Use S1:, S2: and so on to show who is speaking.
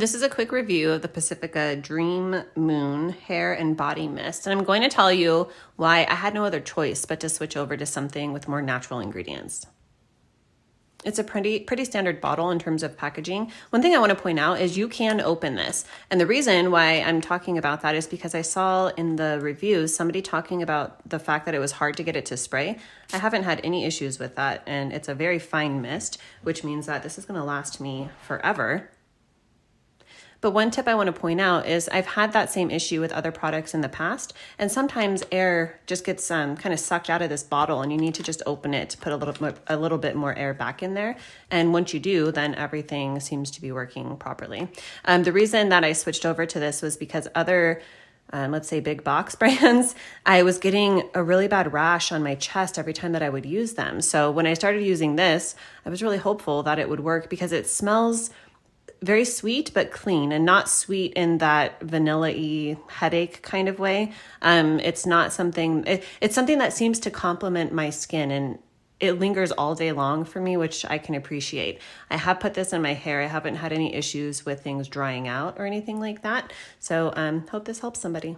S1: This is a quick review of the Pacifica Dream Moon Hair and Body Mist, and I'm going to tell you why I had no other choice but to switch over to something with more natural ingredients. It's a pretty standard bottle in terms of packaging. One thing I want to point out is you can open this. And the reason why I'm talking about that is because I saw in the reviews somebody talking about the fact that it was hard to get it to spray. I haven't had any issues with that, and it's a very fine mist, which means that this is going to last me forever. But one tip I want to point out is I've had that same issue with other products in the past, and sometimes air just gets kind of sucked out of this bottle, and you need to just open it to put a little bit more air back in there. And once you do, then everything seems to be working properly. The reason that I switched over to this was because other let's say big box brands, I was getting a really bad rash on my chest every time that I would use them. So when I started using this, I was really hopeful that it would work because it smells very sweet but clean, and not sweet in that vanilla-y headache kind of way. It's not something, it's something that seems to complement my skin, and it lingers all day long for me, which I can appreciate. I have put this in my hair. I haven't had any issues with things drying out or anything like that. So hope this helps somebody.